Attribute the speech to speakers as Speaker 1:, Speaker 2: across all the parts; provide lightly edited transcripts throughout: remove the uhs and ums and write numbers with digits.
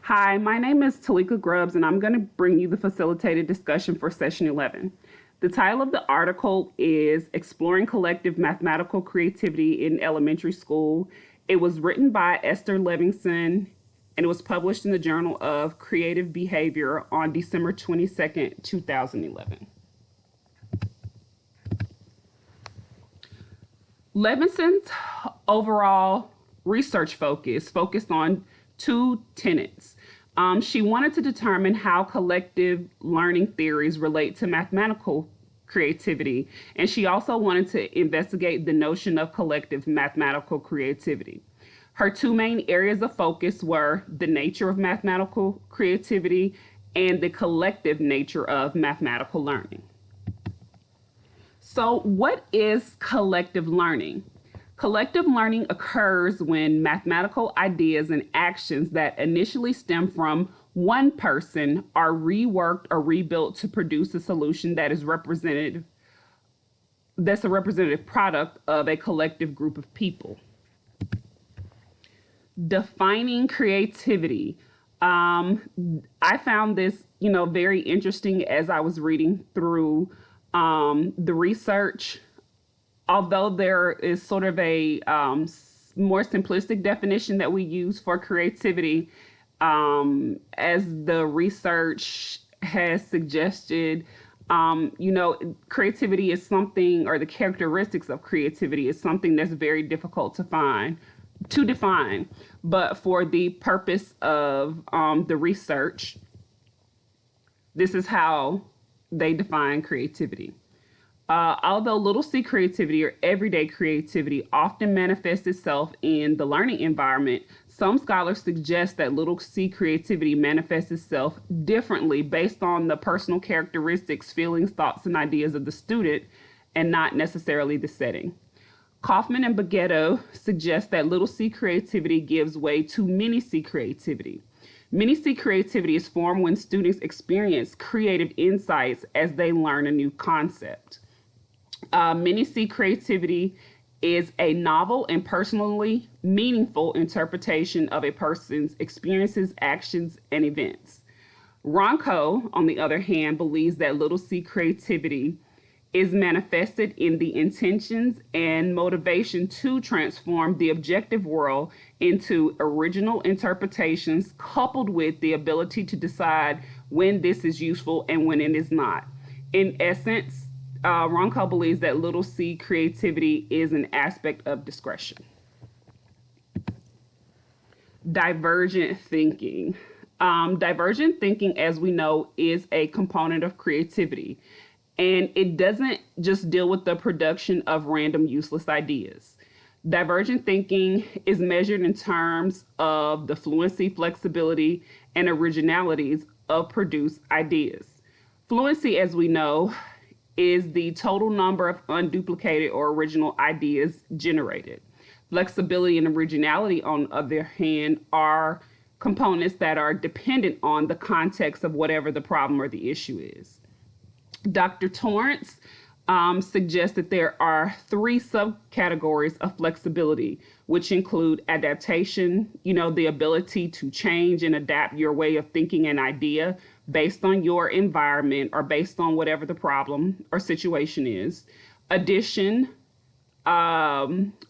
Speaker 1: Hi, my name is Talika Grubbs, and I'm going to bring you the facilitated discussion for session 11. The title of the article is Exploring Collective Mathematical Creativity in Elementary School. It was written by Esther Levinson, and it was published in the Journal of Creative Behavior on December 22nd, 2011. Levinson's overall research focused on two tenets. She wanted to determine how collective learning theories relate to mathematical creativity, and she also wanted to investigate the notion of collective mathematical creativity. Her two main areas of focus were the nature of mathematical creativity and the collective nature of mathematical learning. So, what is collective learning? Collective learning occurs when mathematical ideas and actions that initially stem from one person are reworked or rebuilt to produce a solution that's a representative product of a collective group of people. Defining creativity. I found this, very interesting as I was reading through the research. Although there is sort of a more simplistic definition that we use for creativity, as the research has suggested, creativity is something, or the characteristics of creativity is something that's very difficult to define. But for the purpose of the research, this is how they define creativity. Although little c creativity or everyday creativity often manifests itself in the learning environment, some scholars suggest that little c creativity manifests itself differently based on the personal characteristics, feelings, thoughts, and ideas of the student, and not necessarily the setting. Kaufman and Bagetto suggest that little c creativity gives way to mini c creativity. Mini c creativity is formed when students experience creative insights as they learn a new concept. Mini C creativity is a novel and personally meaningful interpretation of a person's experiences, actions, and events. Ronco, on the other hand, believes that little c creativity is manifested in the intentions and motivation to transform the objective world into original interpretations, coupled with the ability to decide when this is useful and when it is not. In essence, Ronco believes that little c creativity is an aspect of discretion. Divergent thinking. Divergent thinking, as we know, is a component of creativity, and it doesn't just deal with the production of random useless ideas. Divergent thinking is measured in terms of the fluency, flexibility, and originalities of produced ideas. Fluency, as we know, is the total number of unduplicated or original ideas generated. Flexibility and originality, on the other hand, are components that are dependent on the context of whatever the problem or the issue is. Dr. Torrance suggests that there are three subcategories of flexibility, which include adaptation, the ability to change and adapt your way of thinking an idea based on your environment or based on whatever the problem or situation is. Addition,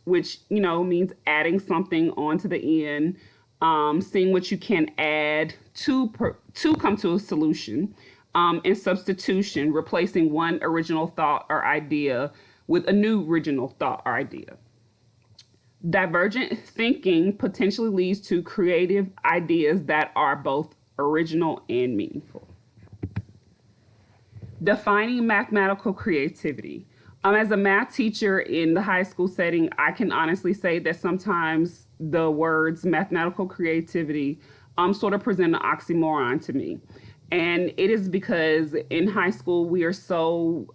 Speaker 1: which, means adding something onto the end, seeing what you can add to come to a solution. And substitution, replacing one original thought or idea with a new original thought or idea. Divergent thinking potentially leads to creative ideas that are both original and meaningful. Defining mathematical creativity. As a math teacher in the high school setting, I can honestly say that sometimes the words mathematical creativity sort of present an oxymoron to me. And it is because in high school, we are so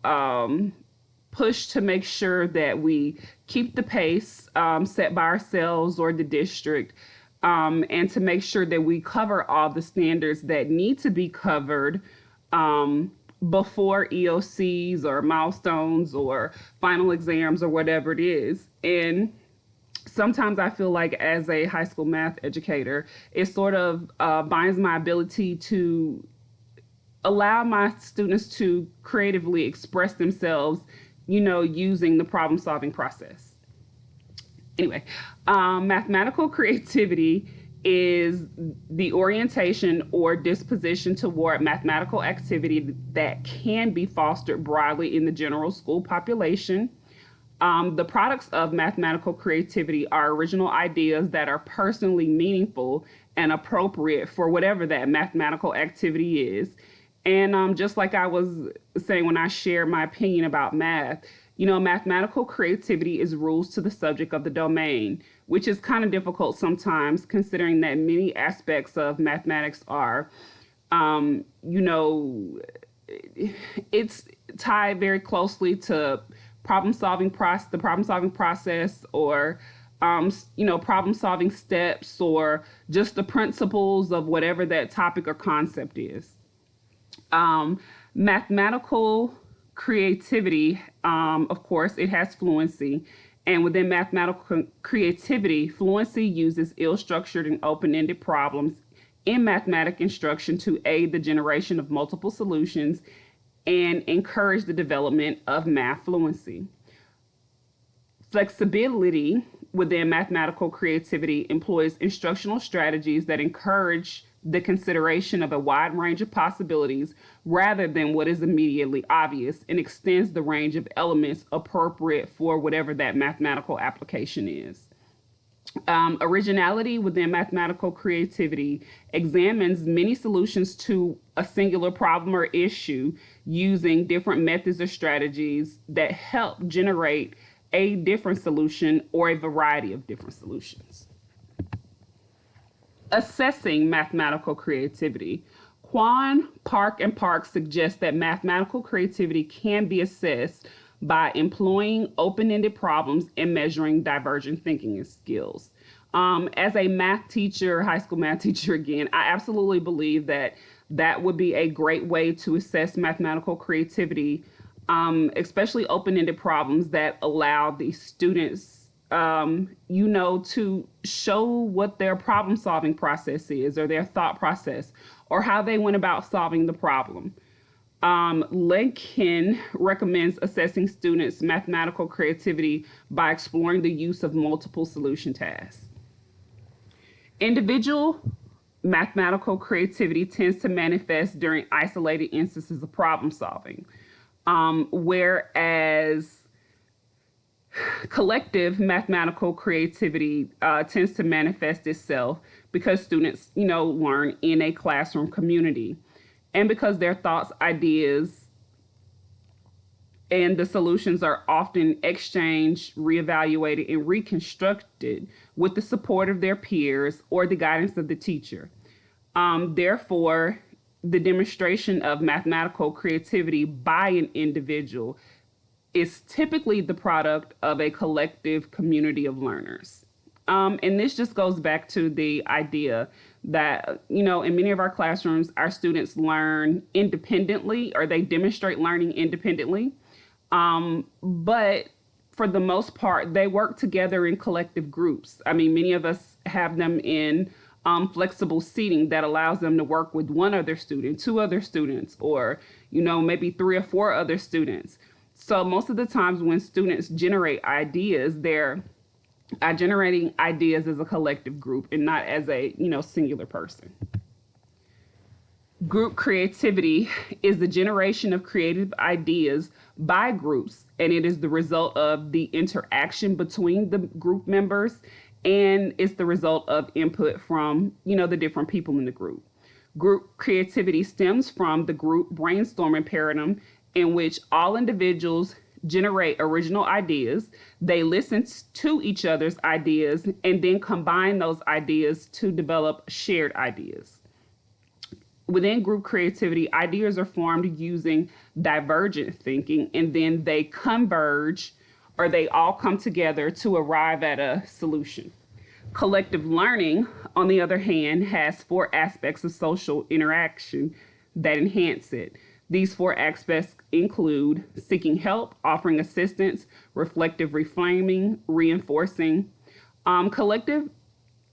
Speaker 1: pushed to make sure that we keep the pace set by ourselves or the district, and to make sure that we cover all the standards that need to be covered before EOCs or milestones or final exams or whatever it is. And sometimes I feel like as a high school math educator, it sort of binds my ability to allow my students to creatively express themselves, using the problem solving process. Anyway, mathematical creativity is the orientation or disposition toward mathematical activity that can be fostered broadly in the general school population. The products of mathematical creativity are original ideas that are personally meaningful and appropriate for whatever that mathematical activity is. And just like I was saying when I shared my opinion about math, mathematical creativity is rules to the subject of the domain, which is kind of difficult sometimes considering that many aspects of mathematics are, it's tied very closely to the problem solving process, or problem solving steps, or just the principles of whatever that topic or concept is. Mathematical creativity, of course, it has fluency. And within mathematical creativity, fluency uses ill-structured and open-ended problems in mathematic instruction to aid the generation of multiple solutions and encourage the development of math fluency. Flexibility within mathematical creativity employs instructional strategies that encourage the consideration of a wide range of possibilities rather than what is immediately obvious, and extends the range of elements appropriate for whatever that mathematical application is. Originality within mathematical creativity examines many solutions to a singular problem or issue using different methods or strategies that help generate a different solution or a variety of different solutions. Assessing mathematical creativity. Kwan, Park, and Park suggest that mathematical creativity can be assessed by employing open-ended problems and measuring divergent thinking skills. As a math teacher, high school math teacher again, I absolutely believe that would be a great way to assess mathematical creativity, especially open-ended problems that allow the students, to show what their problem-solving process is, or their thought process, or how they went about solving the problem. Lincoln recommends assessing students' mathematical creativity by exploring the use of multiple solution tasks. Individual mathematical creativity tends to manifest during isolated instances of problem solving, whereas collective mathematical creativity tends to manifest itself because students, learn in a classroom community, and because their thoughts, ideas, and the solutions are often exchanged, reevaluated, and reconstructed with the support of their peers or the guidance of the teacher. Therefore, the demonstration of mathematical creativity by an individual is typically the product of a collective community of learners. And this just goes back to the idea that, in many of our classrooms, our students learn independently, or they demonstrate learning independently. But for the most part, they work together in collective groups. I mean, many of us have them in flexible seating that allows them to work with one other student, two other students, or, maybe 3 or 4 other students. So most of the times when students generate ideas, they're generating ideas as a collective group and not as a, singular person. Group creativity is the generation of creative ideas by groups, and it is the result of the interaction between the group members, and it's the result of input from, the different people in the group. Group creativity stems from the group brainstorming paradigm, in which all individuals generate original ideas. They listen to each other's ideas and then combine those ideas to develop shared ideas. Within group creativity, ideas are formed using divergent thinking, and then they converge, or they all come together to arrive at a solution. Collective learning, on the other hand, has 4 aspects of social interaction that enhance it. These 4 aspects include seeking help, offering assistance, reflective reframing, reinforcing. Collective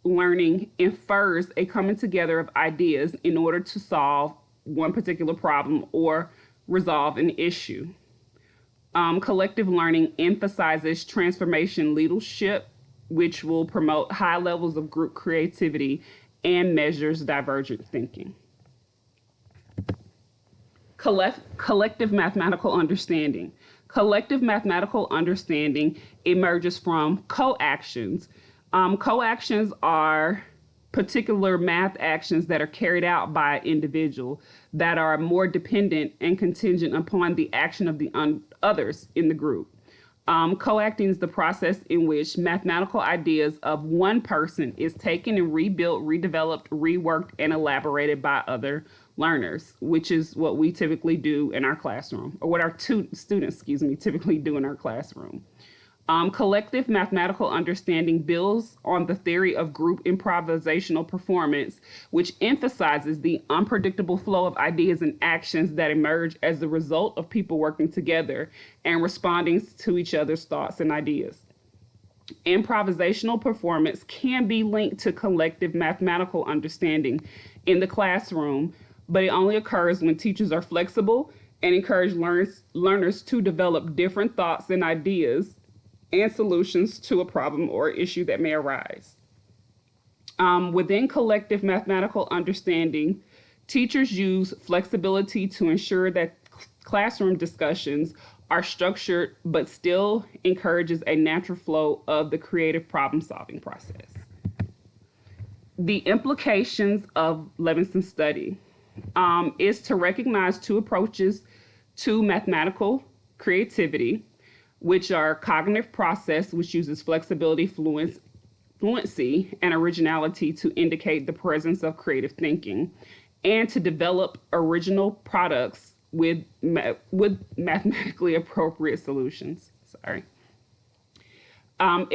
Speaker 1: learning infers a coming together of ideas in order to solve one particular problem or resolve an issue. Collective learning emphasizes transformation leadership, which will promote high levels of group creativity and measures divergent thinking. Collective mathematical understanding. Collective mathematical understanding emerges from co-actions. Co-actions are particular math actions that are carried out by an individual that are more dependent and contingent upon the action of the others in the group. Co-acting is the process in which mathematical ideas of one person is taken and rebuilt, redeveloped, reworked, and elaborated by other learners, which is what we typically do in our classroom, or what our students, typically do in our classroom. Collective mathematical understanding builds on the theory of group improvisational performance, which emphasizes the unpredictable flow of ideas and actions that emerge as the result of people working together and responding to each other's thoughts and ideas. Improvisational performance can be linked to collective mathematical understanding in the classroom, but it only occurs when teachers are flexible and encourage learners to develop different thoughts and ideas and solutions to a problem or issue that may arise. Within collective mathematical understanding, teachers use flexibility to ensure that classroom discussions are structured but still encourages a natural flow of the creative problem-solving process. The implications of Levinson's study is to recognize two approaches to mathematical creativity, which are cognitive process, which uses flexibility, fluency, and originality to indicate the presence of creative thinking, and to develop original products with mathematically appropriate solutions. It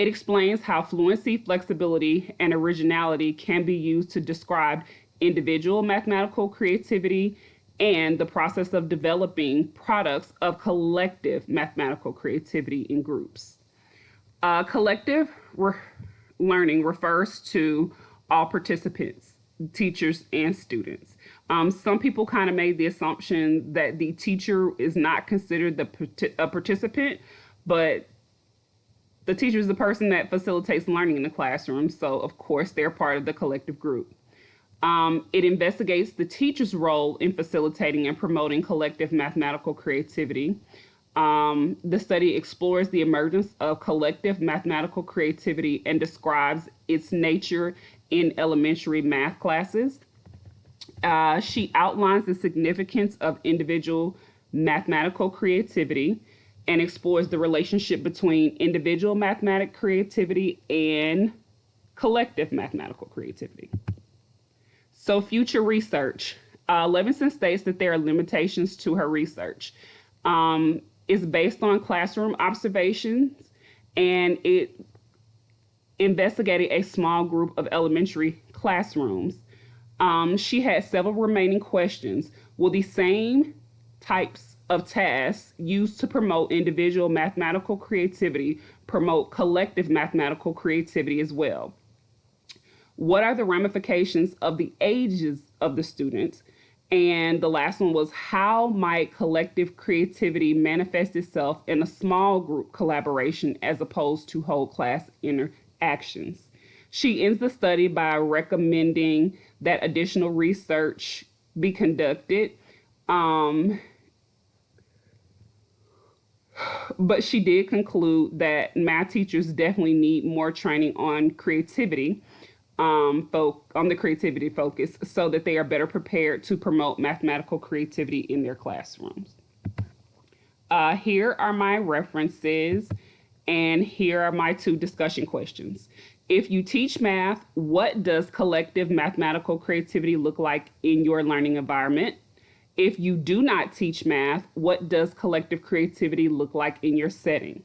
Speaker 1: explains how fluency, flexibility, and originality can be used to describe individual mathematical creativity and the process of developing products of collective mathematical creativity in groups. Collective learning refers to all participants, teachers, and students. Some people kind of made the assumption that the teacher is not considered a participant, but the teacher is the person that facilitates learning in the classroom, so of course they're part of the collective group. It investigates the teacher's role in facilitating and promoting collective mathematical creativity. The study explores the emergence of collective mathematical creativity and describes its nature in elementary math classes. She outlines the significance of individual mathematical creativity and explores the relationship between individual mathematical creativity and collective mathematical creativity. So future research. Levinson states that there are limitations to her research. It's based on classroom observations, and it investigated a small group of elementary classrooms. She had several remaining questions. Will the same types of tasks used to promote individual mathematical creativity promote collective mathematical creativity as well? What are the ramifications of the ages of the students? And the last one was, how might collective creativity manifest itself in a small group collaboration as opposed to whole class interactions? She ends the study by recommending that additional research be conducted. But she did conclude that math teachers definitely need more training on creativity, on the creativity focus, so that they are better prepared to promote mathematical creativity in their classrooms. Here are my references, and here are my 2 discussion questions. If you teach math, what does collective mathematical creativity look like in your learning environment? If you do not teach math, what does collective creativity look like in your setting?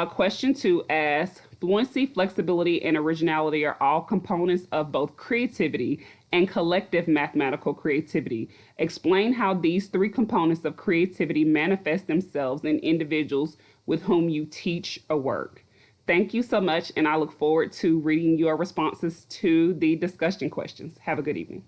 Speaker 1: Question 2 asks, fluency, flexibility, and originality are all components of both creativity and collective mathematical creativity. Explain how these 3 components of creativity manifest themselves in individuals with whom you teach or work. Thank you so much, and I look forward to reading your responses to the discussion questions. Have a good evening.